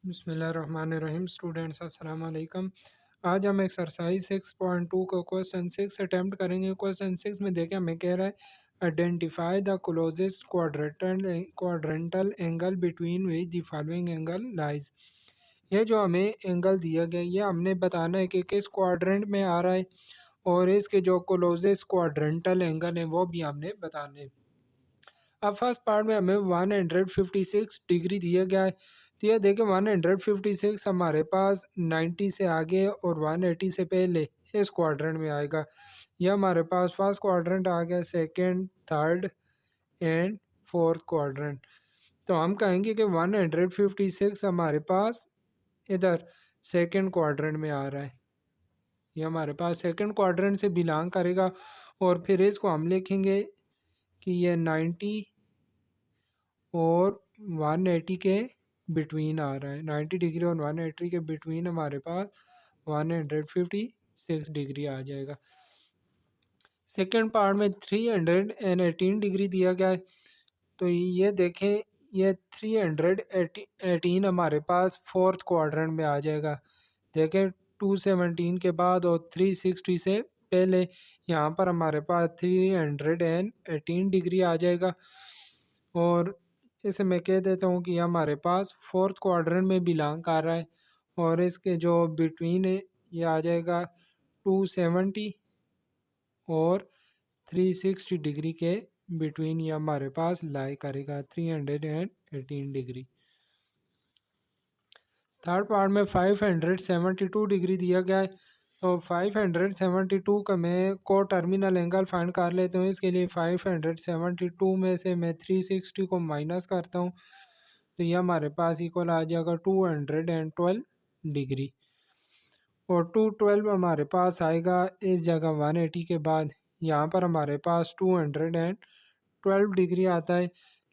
बिस्मिल्लाहिर्रहमानिर्रहीम। स्टूडेंट्स अस्सलाम वालेकुम। आज हम एक्सरसाइज 6.2 को क्वेश्चन 6 अटैम्प्ट करेंगे। क्वेश्चन 6 में देखें हमें कह रहा है identify the closest quadrantal angle between which the following angle lies. ये जो हमें एंगल दिया गया ये हमने बताना है कि किस क्वाड्रेंट में आ रहा है और इसके जो क्लोजेस्ट क्वाड्रेंटल एंगल है वो भी हमने बताने हैं। अब फर्स्ट पार्ट में हमें 156 डिग्री दिया गया है, तो ये देखें 156 हमारे पास 90 से आगे और 180 से पहले इस क्वाड्रेंट में आएगा। यह हमारे पास फर्स्ट क्वाड्रेंट आ गया, second, third and fourth quadrant. तो हम कहेंगे कि 156 हमारे पास इधर सेकंड क्वाड्रेंट में आ रहा है, ये हमारे पास सेकंड क्वाड्रेंट से बिलोंग करेगा। और फिर इसको हम लिखेंगे कि ये 90 और 180 के बिटवीन आ रहा है। 90 डिग्री और 180 के बिटवीन हमारे पास 156 डिग्री आ जाएगा। सेकेंड पार्ट में 318 डिग्री दिया गया है, तो ये देखें ये 318 हमारे पास फोर्थ क्वाड्रेंट में आ जाएगा। देखें 217 के बाद और 360 से पहले यहाँ पर हमारे पास 318 डिग्री आ जाएगा। और इसे मैं कह देता हूँ कि ये हमारे पास फोर्थ क्वाड्रेंट में बिलोंग कर रहा है और इसके जो बिटवीन है ये आ जाएगा 270 और 360 डिग्री के बिटवीन ये हमारे पास लाई करेगा 318 डिग्री। थर्ड पार्ट में 572 डिग्री दिया गया है, तो 572 का मैं को टर्मिनल एंगल फाइंड कर लेता हूँ। इसके लिए 572 में से मैं 360 को माइनस करता हूँ, तो ये हमारे पास इक्वल आ जाएगा 212 डिग्री। और 212 हमारे पास आएगा इस जगह 180 के बाद, यहाँ पर हमारे पास 212 डिग्री आता है।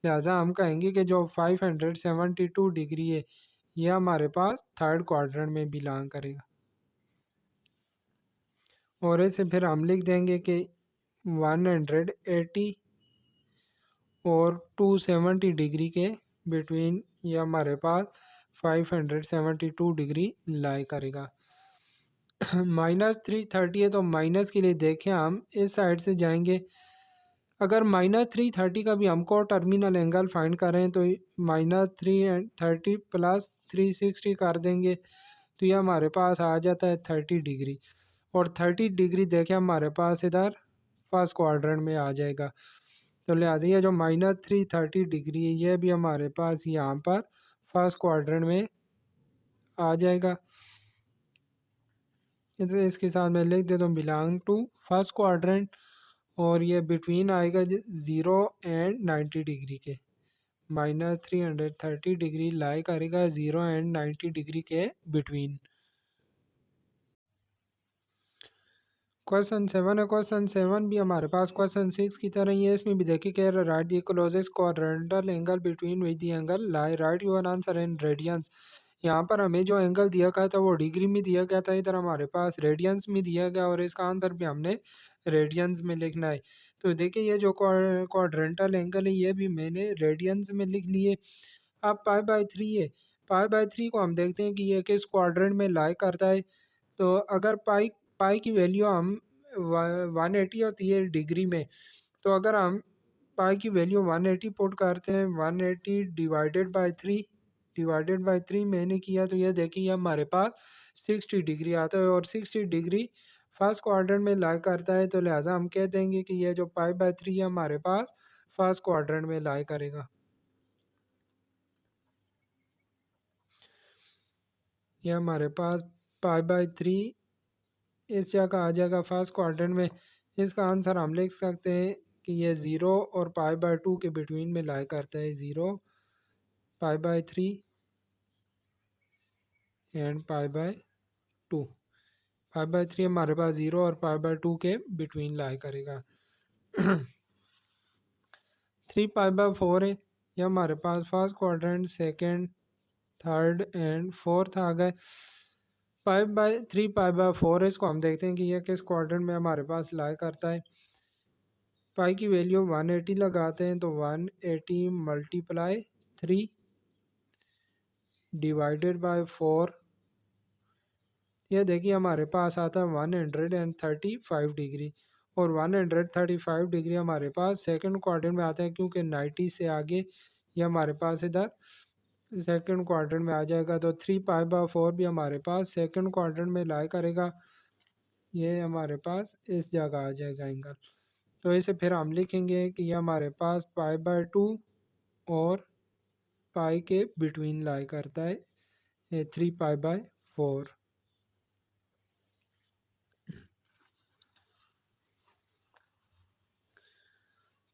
लिहाजा हम कहेंगे कि जो 572 डिग्री है ये हमारे पास थर्ड क्वाड्रेंट में बिलोंग करेगा। और इसे फिर हम लिख देंगे कि 180 और 270 डिग्री के बिटवीन ये हमारे पास 572 डिग्री लाई करेगा। -330 है, तो माइनस के लिए देखें हम इस साइड से जाएंगे। अगर -330 का भी हमको टर्मिनल एंगल फाइंड करें तो -330 प्लस 360 कर देंगे, तो ये हमारे पास आ जाता है 30 डिग्री। और 30 डिग्री देखें हमारे पास इधर फर्स्ट क्वाड्रेंट में आ जाएगा। तो लिहाजा ये जो -330 डिग्री है ये भी हमारे पास यहाँ पर फर्स्ट क्वाड्रेंट में आ जाएगा। इसके साथ मैं लिख देता हूँ बिलोंग टू फर्स्ट क्वाड्रेंट, और ये बिटवीन आएगा 0 एंड 90 डिग्री के। -330 डिग्री लाई करेगा 0 एंड 90 डिग्री के बिटवीन। क्वेश्चन 7 है। क्वेश्चन 7 भी हमारे पास क्वेश्चन 6 की तरह ही है। इसमें भी देखिए कह रहा है right the closest quadrantal angle between which the angle lie, right your answer in radiance. यहाँ पर हमें जो एंगल दिया गया था वो डिग्री में दिया गया था, इधर हमारे पास रेडियंस में दिया गया और इसका आंसर भी हमने रेडियंस में लिखना है। तो देखिए ये जो क्वाड्रेंटल एंगल है ये भी मैंने रेडियंस में लिख लिए। अब पाई/3 है, पाई/3 को हम देखते हैं कि ये किस क्वाड्रेंट में लाई करता है। तो अगर पाई पाई की वैल्यू हम 180 होती है डिग्री में, तो अगर हम पाई की वैल्यू 180 पुट करते हैं, 180 डिवाइडेड बाई 3 मैंने किया, तो ये देखिए हमारे पास 60 डिग्री आता है और 60 डिग्री फर्स्ट क्वाड्रेंट में लाई करता है। तो लिहाजा हम कह देंगे कि ये जो पाई/3 है हमारे पास फर्स्ट क्वाड्रेंट में लाई करेगा। ये हमारे पास पाई/3 इस जगह आ जाएगा फर्स्ट क्वाड्रेंट में। इसका आंसर हम लिख सकते हैं कि ये 0 और पाई/2 के बिटवीन में लाई करता है। 0 पाई/3 एंड पाई/2। पाई/3 हमारे पास 0 और पाई/2 के बिटवीन लाई करेगा। 3 पाई/4 है, ये हमारे पास first quadrant, second, third and fourth आ गए। 3 पाई/4 इसको हम देखते हैं कि यह किस क्वाड्रेंट में हमारे पास लाई करता है। पाई की वैल्यू 180 लगाते हैं, तो 180 मल्टीप्लाई 3 डिवाइडेड बाय 4, ये देखिए हमारे पास आता है 135 डिग्री। और 135 डिग्री हमारे पास सेकंड क्वाड्रेंट में आता है, क्योंकि 90 से आगे ये हमारे पास इधर सेकंड क्वाड्रेंट में आ जाएगा। तो 3π/4 भी हमारे पास सेकंड क्वाड्रेंट में लाई करेगा, ये हमारे पास इस जगह आ जाएगा एंगल। तो इसे फिर हम लिखेंगे कि ये हमारे पास π/2 और पाई के बिटवीन लाई करता है, ये 3π/4।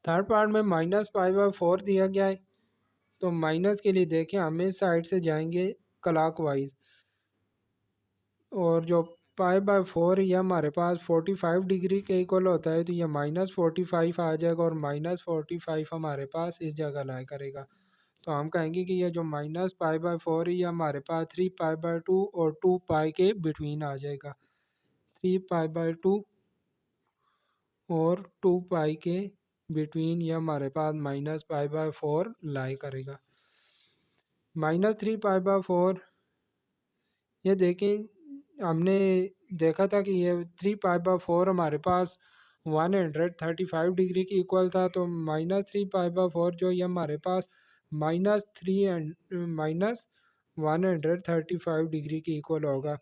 थर्ड पार्ट में -π/4 दिया गया है। तो माइनस के लिए देखें हम इस साइड से जाएंगे क्लॉकवाइज, और जो π/4 ये हमारे पास 45 डिग्री के इक्वल होता है, तो ये -45 आ जाएगा और -45 हमारे पास इस जगह लाया करेगा। तो हम कहेंगे कि ये जो -π/4 है ये हमारे पास 3π/2 और 2π के बिटवीन आ जाएगा। 3π/2 और 2π के बिटवीन ये हमारे पास -π/4 लाई करेगा। -3π/4, ये देखें हमने देखा था कि ये 3π/4 हमारे पास 135 डिग्री की इक्वल था। तो -3π/4 जो ये हमारे पास -135 डिग्री की इक्वल होगा।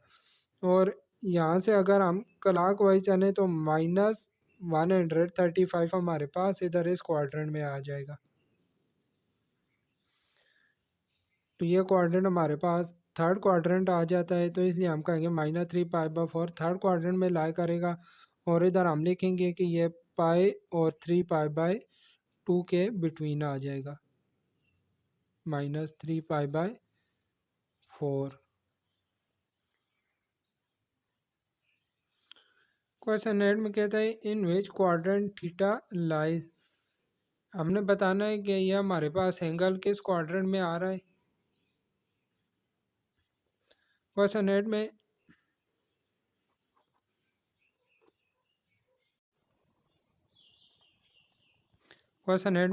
और यहाँ से अगर हम क्लॉक वाइज चलें तो -135 हमारे पास इधर इस क्वाड्रेंट में आ जाएगा। तो ये क्वाड्रेंट हमारे पास थर्ड क्वाड्रेंट आ जाता है, तो इसलिए हम कहेंगे -3π/4 थर्ड क्वाड्रेंट में लाई करेगा। और इधर हम लिखेंगे कि ये पाई और 3π/2 के बिटवीन आ जाएगा, -3π/4। क्वेश्चन 8 में कहता है इन विच क्वाड्रेंट थीटा लाइज। हमने बताना है कि यह हमारे पास एंगल किस क्वाड्रेंट में आ रहा है। क्वेश्चन 8 में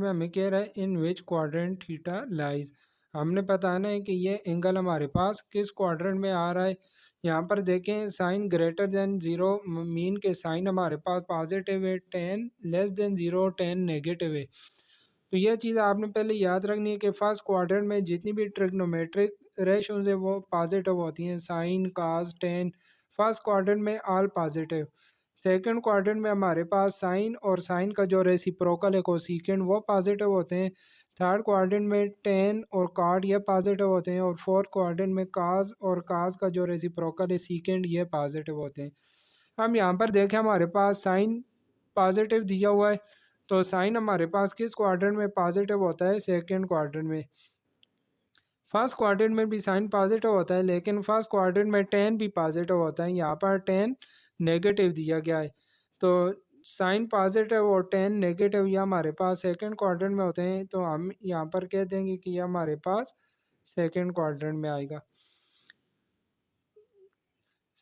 हमें कह रहा है इन विच क्वाड्रेंट थीटा लाइज। हमने बताना है कि ये एंगल हमारे पास किस क्वाड्रेंट में आ रहा है। यहाँ पर देखें साइन ग्रेटर देन 0 मीन के साइन हमारे पास पॉजिटिव है, ten less than 0 ten negative है। तो यह चीज़ आपने पहले याद रखनी है कि फर्स्ट क्वाड्रेंट में जितनी भी ट्रिग्नोमेट्रिक रेशोज है वो पॉजिटिव होती हैं, साइन काज टेन फर्स्ट क्वाड्रेंट में ऑल पॉजिटिव। सेकंड क्वाड्रेंट में हमारे पास साइन और साइन का जो रेसिप्रोकल है कोसिकेंड वो पॉजिटिव होते हैं। थर्ड क्वाड्रेंट में टेन और कॉट ये पॉजिटिव होते हैं। और फोर्थ क्वाड्रेंट में काज और काज का जो रेसिप्रोकल है सीकेंड ये पॉजिटिव होते हैं। हम यहाँ पर देखें हमारे पास साइन पॉजिटिव दिया हुआ है, तो साइन हमारे पास किस क्वाड्रेंट में पॉजिटिव होता है, सेकंड क्वाड्रेंट में। फर्स्ट क्वाड्रेंट में भी साइन पॉजिटिव होता है, लेकिन फर्स्ट क्वाड्रेंट में टेन भी पॉजिटिव होता है, यहाँ पर टेन नेगेटिव दिया गया है। तो साइन पॉजिटिव और टेन नेगेटिव ये हमारे पास सेकंड क्वाड्रेंट में होते हैं। तो हम यहाँ पर कह देंगे कि ये हमारे पास सेकंड क्वाड्रेंट में आएगा।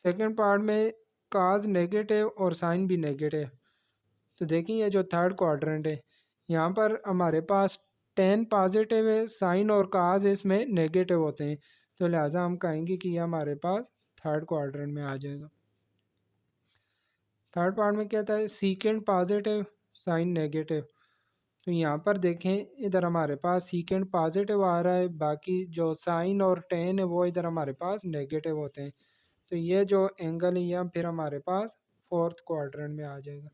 सेकंड पार्ट में काज नेगेटिव और साइन भी नेगेटिव। तो देखिए ये जो थर्ड क्वाड्रेंट है यहाँ पर हमारे पास टेन पॉजिटिव है, साइन और काज इसमें नेगेटिव होते हैं। तो लिहाजा हम कहेंगे कि ये हमारे पास थर्ड क्वाड्रेंट में आ जाएगा। थर्ड पार्ट में क्या था, सीकेंड पॉजिटिव साइन नेगेटिव। तो यहाँ पर देखें इधर हमारे पास सीकेंड पॉजिटिव आ रहा है, बाकी जो साइन और टेन है वो इधर हमारे पास नेगेटिव होते हैं। तो ये जो एंगल है यह फिर हमारे पास फोर्थ क्वाड्रेंट में आ जाएगा।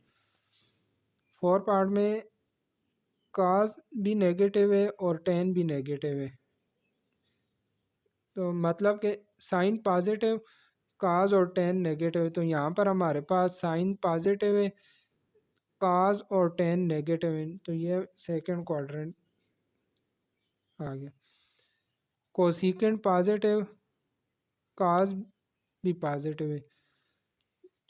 फोर्थ पार्ट में काज भी नेगेटिव है और टेन भी नेगेटिव है। तो मतलब कि साइन पॉजिटिव काज और टेन नेगेटिव है। तो यहाँ पर हमारे पास साइन पॉजिटिव है, काज और टेन नेगेटिव है। तो ये सेकंड क्वाड्रेंट आ गया। कोसिकेंड पॉजिटिव काज भी पॉजिटिव है,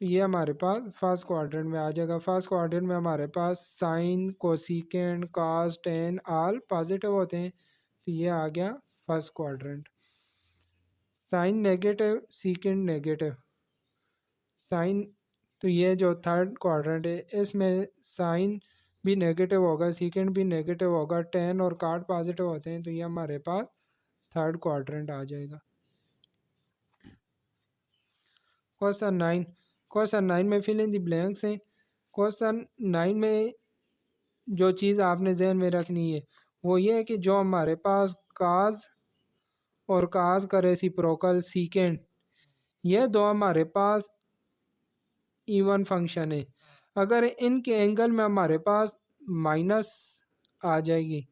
तो ये हमारे पास फर्स्ट क्वाड्रेंट में आ जाएगा। फर्स्ट क्वाड्रेंट में हमारे पास sine cosecant cos tan all positive होते हैं, तो ये आ गया first quadrant. Sine negative secant negative sine, तो ये जो थर्ड क्वाड्रेंट है इसमें साइन भी नेगेटिव होगा, सीकेंड भी नेगेटिव होगा, टेन और काट पॉजिटिव होते हैं। तो ये हमारे पास थर्ड क्वाड्रेंट आ जाएगा। क्वेश्चन 9 में फिल इन द ब्लैंक्स हैं। क्वेश्चन 9 में जो चीज़ आपने जहन में रखनी है वो ये है कि जो हमारे पास काज और काज का रेसिप्रोकल सीकेंड, ये दो हमारे पास इवन फंक्शन है। अगर इनके एंगल में हमारे पास माइनस आ जाएगी,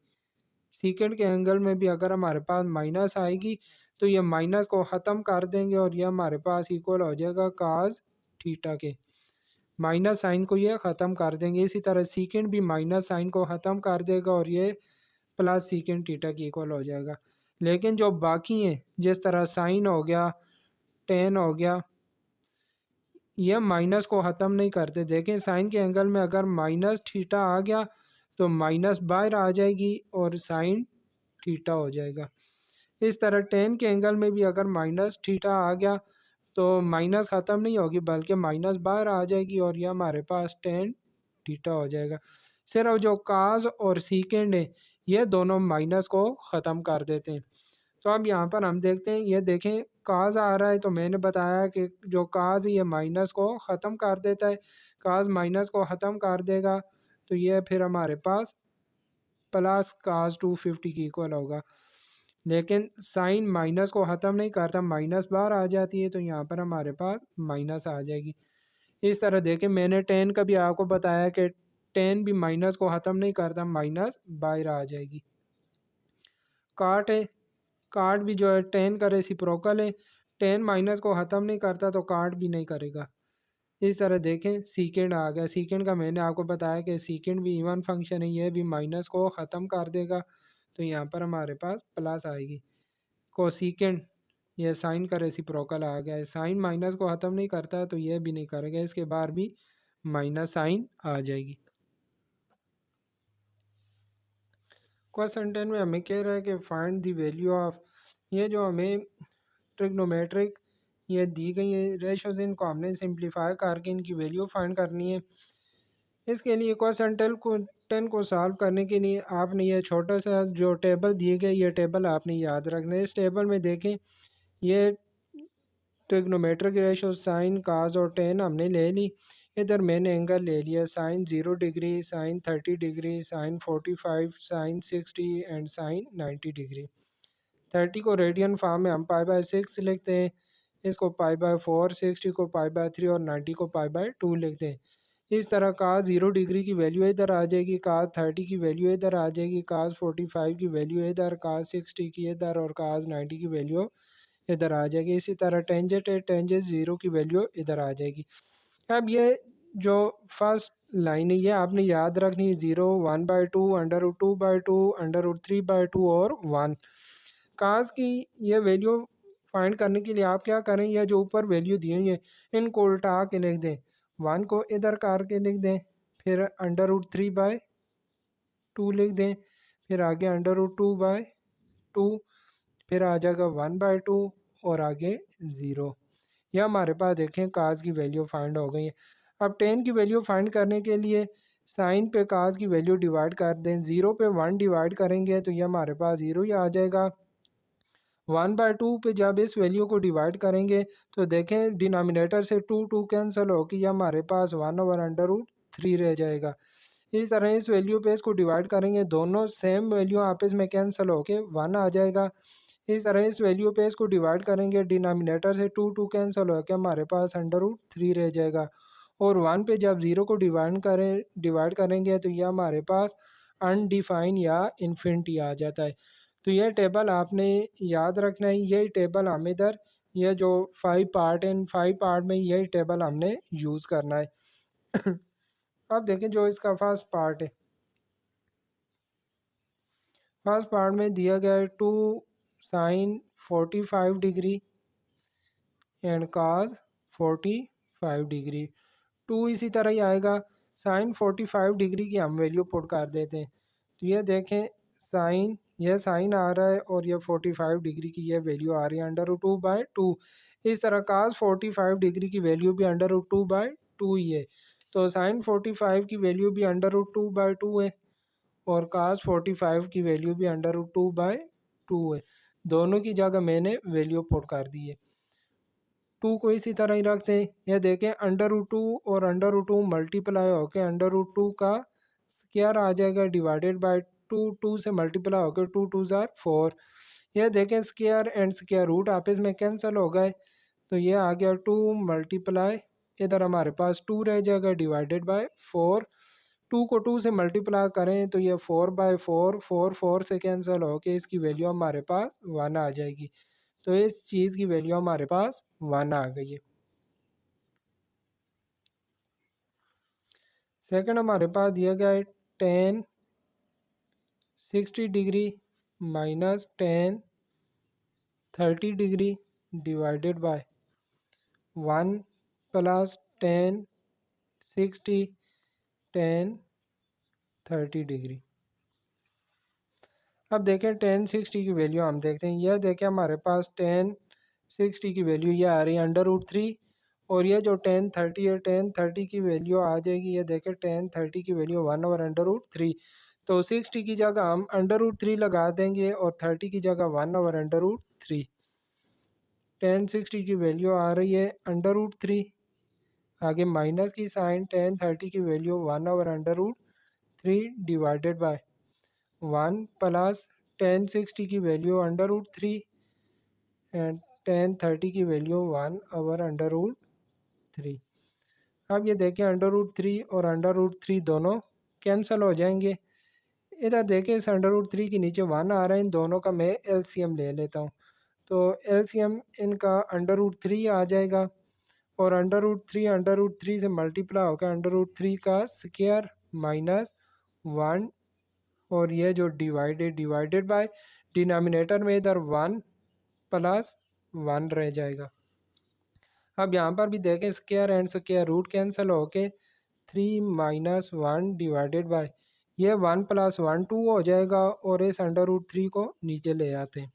सीकेंड के एंगल में भी अगर हमारे पास माइनस आएगी तो ये माइनस को ख़त्म कर देंगे और ये हमारे पास इक्वल हो जाएगा काज थीटा के। माइनस साइन को ये ख़त्म कर देंगे। इसी तरह सीकेंड भी माइनस साइन को ख़त्म कर देगा और ये प्लस सीकेंड थीटा की इक्वल हो जाएगा। लेकिन जो बाकी हैं जिस तरह साइन हो गया, टेन हो गया, ये माइनस को ख़त्म नहीं करते। देखें साइन के एंगल में अगर माइनस थीटा आ गया तो माइनस बाहर आ जाएगी और साइन थीटा हो जाएगा। इस तरह टेन के एंगल में भी अगर माइनस थीटा आ गया तो माइनस ख़त्म नहीं होगी बल्कि माइनस बाहर आ जाएगी और यह हमारे पास टेन थीटा हो जाएगा। सिर्फ जो काज और सीकेंड है ये दोनों माइनस को ख़त्म कर देते हैं। तो अब यहाँ पर हम देखते हैं, ये देखें काज आ रहा है तो मैंने बताया कि जो काज है ये माइनस को ख़त्म कर देता है। काज माइनस को ख़त्म कर देगा तो ये फिर हमारे पास प्लस काज 250 की इक्वल होगा। लेकिन साइन माइनस को ख़त्म नहीं करता, माइनस बाहर आ जाती है तो यहाँ पर हमारे पास माइनस आ जाएगी। इस तरह देखें मैंने टेन का भी आपको बताया कि टेन भी माइनस को ख़त्म नहीं करता, माइनस बाहर आ जाएगी। काट है, काट भी जो है टेन का रेसिप्रोकल है, टेन माइनस को ख़त्म नहीं करता तो काट भी नहीं करेगा। इस तरह देखें सीकेंड आ गया। सीकेंड का मैंने आपको बताया कि सीकेंड भी इवन फंक्शन है, ये भी माइनस को ख़त्म कर देगा तो यहाँ पर हमारे पास प्लस आएगी। कोसीकेंड, ये साइन का रेसिप्रोकल आ गया है, साइन माइनस को ख़त्म नहीं करता तो ये भी नहीं करेगा, इसके बाहर भी माइनस साइन आ जाएगी। क्वेश्चन 10 में हमें कह रहा है कि फाइंड द वैल्यू ऑफ, ये जो हमें ट्रिग्नोमेट्रिक ये दी गई है रेशोज, इनको हमने सिंप्लीफाई करके इनकी वैल्यू फाइंड करनी है। इसके लिए क्वेश्चन 10 को सॉल्व करने के लिए आपने ये छोटा सा जो टेबल दिए गए ये टेबल आपने याद रखना है। इस टेबल में देखें ये ट्रिग्नोमेट्रिक रेशो साइन काज और टेन हमने ले ली। इधर मैंने एंगल ले लिया sine 0 degree, sine 30 degree, sine 45, sine 60 and sine 90 degree. 30 को रेडियन फॉर्म में हम पाई/6 लिखते हैं, इसको पाई/4, 60 को पाई/3 और 90 को पाई/2 लिखते हैं। इस तरह काज 0 डिग्री की वैल्यू इधर आ जाएगी, काज 30 की वैल्यू इधर आ जाएगी, काज 45 की वैल्यू इधर, काज 60 की इधर और काज 90 की वैल्यू इधर आ जाएगी। इसी तरह टेंजेंट है, टेंजेंट 0 की वैल्यू इधर आ जाएगी। अब ये जो फर्स्ट लाइन है ये आपने याद रखनी है, 0, 1/2, √2/2, √3/2 और 1। काज की ये वैल्यू फाइंड करने के लिए आप क्या करें, ये जो ऊपर वैल्यू दी हुई है इनको उल्टा के लिख दें, 1 को इधर करके लिख दें, फिर √3/2 लिख दें, फिर आगे √2/2, फिर आ जाएगा 1/2 और आगे 0। यह हमारे पास देखें काज की वैल्यू फाइंड हो गई है। अब टेन की वैल्यू फाइंड करने के लिए साइन पे काज की वैल्यू डिवाइड कर दें, 0 पे 1 डिवाइड करेंगे तो यह हमारे पास 0 ही आ जाएगा। 1/2 पे जब इस वैल्यू को डिवाइड करेंगे तो देखें डिनोमिनेटर से 2 कैंसिल हो कि यह हमारे पास 1/√3 रह जाएगा। इस तरह इस वैल्यू पे इसको डिवाइड करेंगे, दोनों सेम वैल्यू आपस में कैंसिल हो के 1 आ जाएगा। इस तरह इस वैल्यू पे इसको डिवाइड करेंगे, डिनोमिनेटर से 2 कैंसिल हो के हमारे पास √3 रह जाएगा। और 1 पे जब 0 को डिवाइड करेंगे तो यह हमारे पास अनडिफाइन या इन्फिनिटी आ जाता है। तो यह टेबल आपने याद रखना है, यही टेबल हम इधर ये जो 5 पार्ट है इन 5 पार्ट में यही टेबल हमने यूज़ करना है। अब देखें जो इसका फर्स्ट पार्ट है, फर्स्ट पार्ट में दिया गया है 2 sine 45 degree and cos 45 degree. 2 इसी तरह ही आएगा, साइन 45 डिग्री की हम वैल्यू पुट कर देते हैं। तो ये देखें साइन, यह साइन आ रहा है और यह 45 डिग्री की यह वैल्यू आ रही है √2/2। इस तरह काज 45 डिग्री की वैल्यू भी √2/2 ही है। तो साइन 45 की वैल्यू भी √2/2 है और काज 45 की वैल्यू भी √2/2 है। दोनों की जगह मैंने वैल्यू पुट कर दी है। 2 को इसी तरह ही रखते हैं। यह देखें अंडर रूट 2 और अंडर रूट 2 मल्टीप्लाई होकर अंडर रूट 2 का स्क्वायर आ जाएगा डिवाइडेड बाय 2। 2 से मल्टीप्लाई होकर 2 2 ज़ार 4। यह देखें स्क्वायर एंड स्क्वायर रूट आपस में कैंसिल हो गए, तो ये आ गया 2 मल्टीप्लाई, इधर हमारे पास 2 रह जाएगा डिवाइडेड बाय 4। 2 को 2 से मल्टीप्लाई करें तो ये 4/4, 4 4 से कैंसिल होकर इसकी वैल्यू हमारे पास 1 आ जाएगी। तो इस चीज़ की वैल्यू हमारे पास 1 आ गई है। सेकंड हमारे पास दिया गया है tan 60 degree minus tan 30 degree divided by 1 plus tan 60 tan 30 degree. अब देखें tan 60 की वैल्यू हम देखते हैं। यह देखें हमारे पास tan 60 की वैल्यू यह आ रही है अंडर रूट 3, और ये जो tan 30 है tan 30 की वैल्यू आ जाएगी, ये देखें tan 30 की वैल्यू 1 ओवर अंडर रूट 3। तो 60 की जगह हम अंडर रूट 3 लगा देंगे और 30 की जगह 1 ओवर अंडर रूट 3। tan 60 की वैल्यू आ रही है अंडर रूट 3, आगे माइनस की साइन, tan 30 की value 1 over under root 3 divided by 1 plus tan 60 की value under root 3 and tan 30 की वैल्यू 1 ओवर अंडर रूट 3। अब ये देखें अंडर रूट 3 और अंडर रूट 3 दोनों कैंसिल हो जाएंगे। इधर देखें इस अंडर रूट 3 के नीचे 1 आ रहा है, इन दोनों का मैं एलसीएम ले लेता हूँ। तो एलसीएम इनका अंडर रूट 3 आ जाएगा, और अंडर रूट 3 से मल्टीप्लाई होकर अंडर रूट 3 का स्क्वायर माइनस 1, और ये जो डिवाइडेड बाय डिनोमिनेटर में इधर 1 प्लस 1 रह जाएगा। अब यहाँ पर भी देखें square and square root cancel होके 3 माइनस 1 डिवाइडेड बाय ये 1 प्लस 1 2 हो जाएगा, और इस अंडर रूट 3 को नीचे ले आते हैं।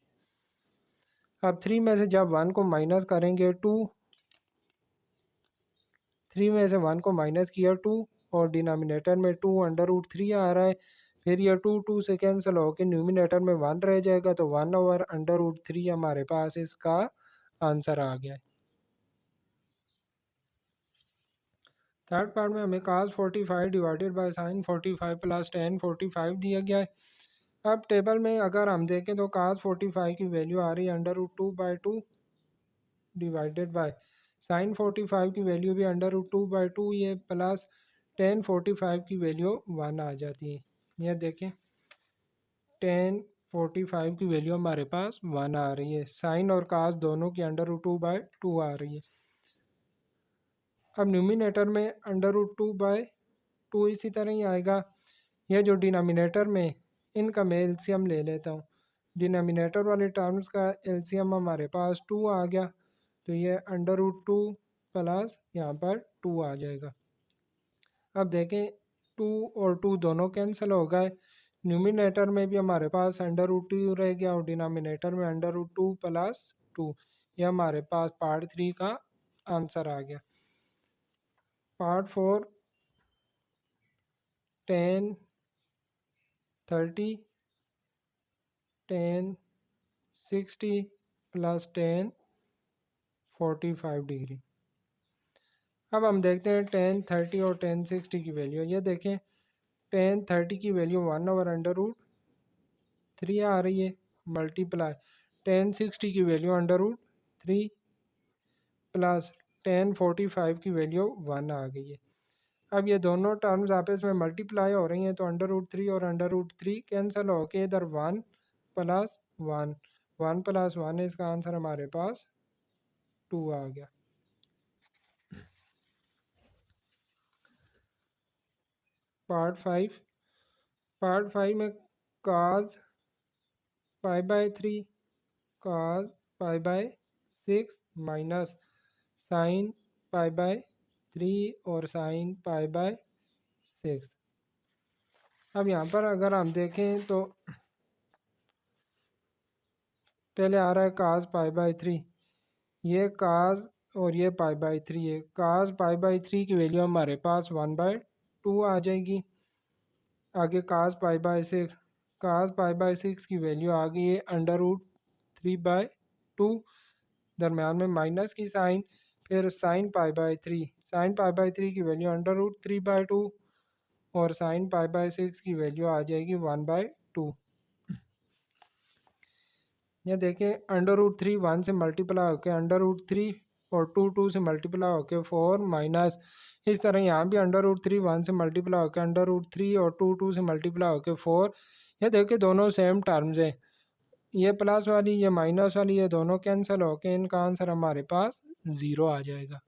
अब 3 में से जब 1 को माइनस करेंगे 2, 3 में से 1 को माइनस किया 2, और डिनोमिनेटर में 2 अंडर रूट 3 आ रहा है, फिर ये 2 2 से कैंसिल होकर न्यूमिनेटर में 1 रह जाएगा, तो 1 ओवर अंडर रूट 3 हमारे पास इसका आंसर आ गया है। थर्ड पार्ट में हमें cos 45 divided by sin 45 plus tan 45 दिया गया है। अब टेबल में अगर हम देखें तो cos 45 की वैल्यू आ रही है under root 2/2 divided by sin 45 की वैल्यू भी अंडर रूट 2/2 ये प्लस tan 45 की वैल्यू 1 आ जाती है। यह देखें tan 45 की वैल्यू हमारे पास 1 आ रही है, साइन और cos दोनों की अंडर रूट 2/2 आ रही है। अब न्यूमिनेटर में अंडर रूट 2/2 इसी तरह ही आएगा। यह जो डिनोमिनेटर में इनका मैं एलसीएम ले लेता हूँ। डिनोमिनेटर वाले टर्म्स का एलसीएम हमारे पास 2 आ गया, तो ये अंडर रूट 2 प्लस यहाँ पर 2 आ जाएगा। अब देखें 2 और 2 दोनों कैंसिल हो गए, न्यूमिनेटर में भी हमारे पास अंडर रूट 2 रह गया और डिनोमिनेटर में अंडर रूट 2 प्लस 2। यह हमारे पास पार्ट 3 का आंसर आ गया। Part 4 tan 30 tan 60 plus tan 45 degree. अब हम देखते हैं tan 30 और tan 60 की वैल्यू। ये देखें tan 30 की वैल्यू 1 ओवर अंडर रूट 3 आ रही है, मल्टीप्लाई tan 60 की value under root 3 plus tan 45 की वैल्यू 1 आ गई है। अब ये दोनों टर्म्स आपस में मल्टीप्लाई हो रही हैं, तो अंडर रूट 3 और अंडर रूट 3 कैंसिल होके इधर 1 प्लस 1, 1 प्लस 1 इसका आंसर हमारे पास 2 आ गया। पार्ट 5 में cos π/3 cos π/6 माइनस sin π/3 और sin π/6। अब यहाँ पर अगर हम देखें तो पहले आ रहा है cos π/3, ये cos और ये π/3 है। cos π/3 की वैल्यू हमारे पास 1/2 आ जाएगी। आगे cos π/6 की वैल्यू आ गई है 3/2, दरम्यान में माइनस की साइन, फिर साइन π/3, साइन π/3 की वैल्यू √3/2 और साइन π/6 की वैल्यू आ जाएगी 1/2। ये देखिए √3 1 से मल्टीप्लाई होकर √3 और 2 से मल्टीप्लाई होकर 4 माइनस, इस तरह यहाँ भी √3 1 से मल्टीप्लाई होकर √3 और 2 से मल्टीप्लाई होकर 4। ये देखिए दोनों सेम टर्म्स है, ये प्लस वाली ये माइनस वाली, ये दोनों कैंसिल होकर इनका आंसर हमारे पास 0 आ जाएगा।